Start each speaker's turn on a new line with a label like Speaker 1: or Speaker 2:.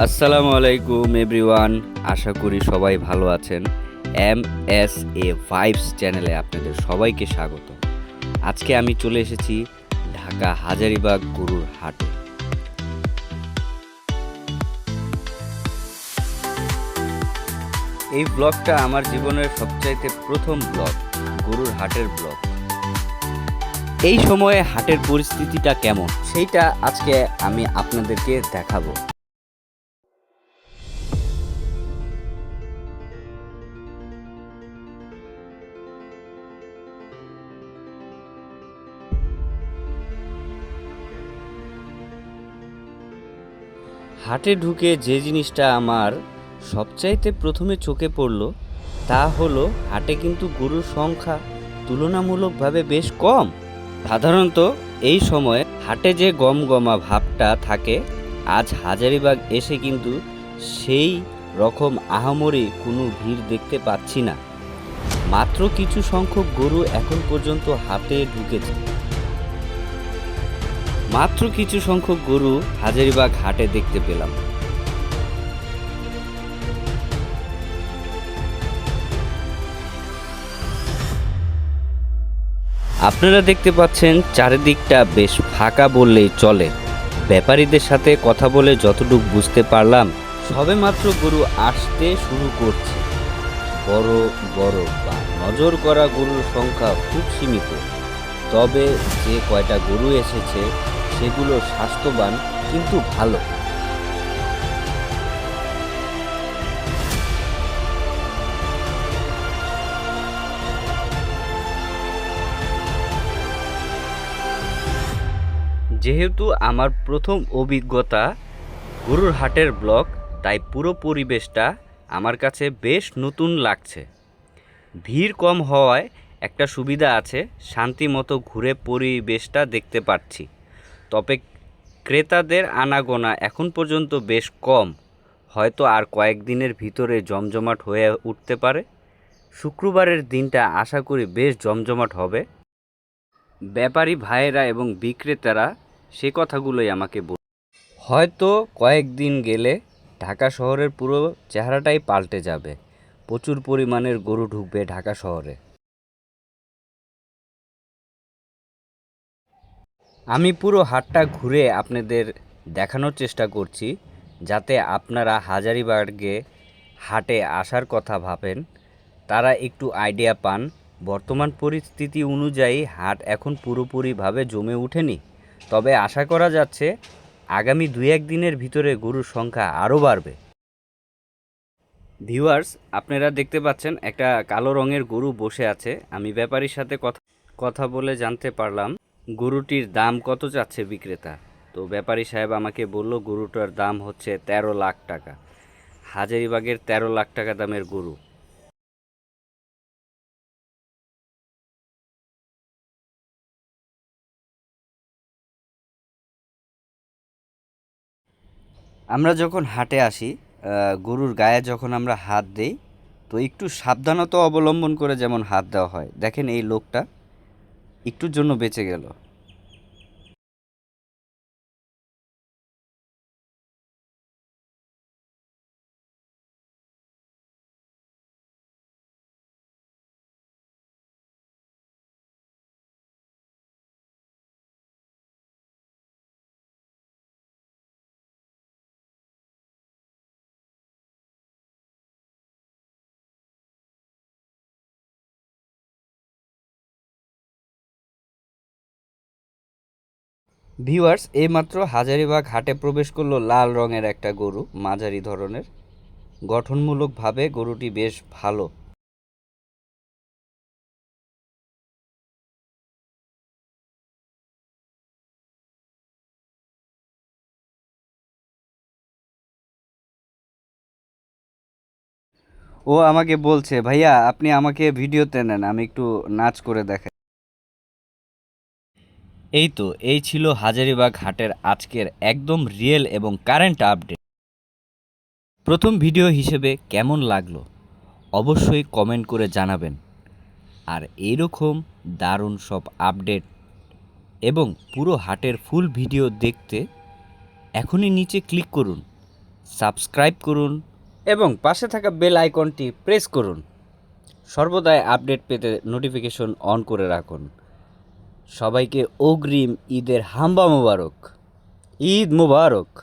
Speaker 1: আসসালামু আলাইকুম এভরিওয়ান, আশা করি সবাই ভালো আছেন। MSA ভাইবস চ্যানেলে আপনাদের সবাইকে স্বাগত। আজকে আমি চলে এসেছি ঢাকা হাজারীবাগ গরুর হাটে। এই ব্লগটা আমার জীবনের সবচাইতে প্রথম ব্লগ, গরুর হাটের ব্লগ। এই সময়ে হাটের পরিস্থিতিটা কেমন সেইটা আজকে আমি আপনাদেরকে দেখাবো। হাটে ঢুকে যে জিনিসটা আমার সবচাইতে প্রথমে চোখে পড়ল তা হলো হাটে কিন্তু গরুর সংখ্যা তুলনামূলকভাবে বেশ কম। সাধারণত এই সময় হাটে যে গমগমা ভাবটা থাকে, আজ হাজারীবাগ এসে কিন্তু সেই রকম আহামরি কোনো ভিড় দেখতে পাচ্ছি না। মাত্র কিছু সংখ্যক গরু এখন পর্যন্ত হাটে ঢুকেছে। মাত্র কিছু সংখ্যক গরু হাজারীবাগ হাটে দেখতে পেলাম। আপনারা দেখতে পাচ্ছেন চারিদিকটা বেশ ফাঁকা বললেই চলে। ব্যাপারীদের সাথে কথা বলে যতটুকু বুঝতে পারলাম, সবেমাত্র গরু আসতে শুরু করছে। বড় বড় বা নজর করা গরুর সংখ্যা খুব সীমিত। তবে যে কয়টা গরু এসেছে সেগুলো স্বাস্থ্যবান কিন্তু ভালো। যেহেতু আমার প্রথম অভিজ্ঞতা গরুর হাটের ব্লগ, তাই পুরো পরিবেশটা আমার কাছে বেশ নতুন লাগছে। ভিড় কম হওয়ায় একটা সুবিধা আছে, শান্তি মতো ঘুরে পরিবেশটা দেখতে পাচ্ছি। তবে ক্রেতাদের আনাগোনা এখন পর্যন্ত বেশ কম, হয়তো আর কয়েকদিনের ভিতরে জমজমাট হয়ে উঠতে পারে। শুক্রবারের দিনটা আশা করি বেশ জমজমাট হবে। ব্যাপারী ভাইয়েরা এবং বিক্রেতারা সে কথাগুলোই আমাকে বল। হয়তো কয়েকদিন গেলে ঢাকা শহরের পুরো চেহারাটাই পাল্টে যাবে। প্রচুর পরিমাণের গরু ঢুকবে ঢাকা শহরে। আমি পুরো হাটটা ঘুরে আপনাদের দেখানোর চেষ্টা করছি, যাতে আপনারা হাজারীবাগে হাটে আসার কথা ভাবেন তারা একটু আইডিয়া পান। বর্তমান পরিস্থিতি অনুযায়ী হাট এখন পুরোপুরিভাবে জমে ওঠেনি, তবে আশা করা যাচ্ছে আগামী 2-1 দিনের ভিতরে গরুর সংখ্যা আরও বাড়বে। ভিউয়ার্স, আপনারা দেখতে পাচ্ছেন একটা কালো রঙের গরু বসে আছে। আমি ব্যাপারীর সাথে কথা বলে জানতে পারলাম গরুটির দাম কত চাচ্ছে বিক্রেতা। তো ব্যাপারী সাহেব আমাকে বলল গরুটার দাম হচ্ছে 13 লাখ টাকা। হাজারীবাগের 13 লাখ টাকা দামের গরু। আমরা যখন হাটে আসি, গরুর গায়ে যখন আমরা হাত দেই, তো একটু সাবধানতা অবলম্বন করে যেমন হাত দেওয়া হয়। দেখেন এই লোকটা একটুর জন্য বেঁচে গেল। ভিউয়ার্স, এইমাত্র হাজারীবাগ হাটে প্রবেশ করলো লাল রঙের একটা গরু, মাঝারি ধরনের। গঠনমূলকভাবে গরুটি বেশ ভালো। ও আমাকে বলছে, ভাইয়া আপনি আমাকে ভিডিওতে নেন, আমি একটু নাচ করে দেখাই। এই তো, এই ছিল হাজারীবাগ হাটের আজকের একদম রিয়েল এবং কারেন্ট আপডেট। প্রথম ভিডিও হিসেবে কেমন লাগলো অবশ্যই কমেন্ট করে জানাবেন। আর এইরকম দারুণ সব আপডেট এবং পুরো হাটের ফুল ভিডিও দেখতে এখনই নিচে ক্লিক করুন, সাবস্ক্রাইব করুন এবং পাশে থাকা বেল আইকনটি প্রেস করুন। সর্বদাই আপডেট পেতে নোটিফিকেশন অন করে রাখুন। সবাইকে অগ্রিম ঈদের হাম্বা মোবারক। ঈদ মোবারক।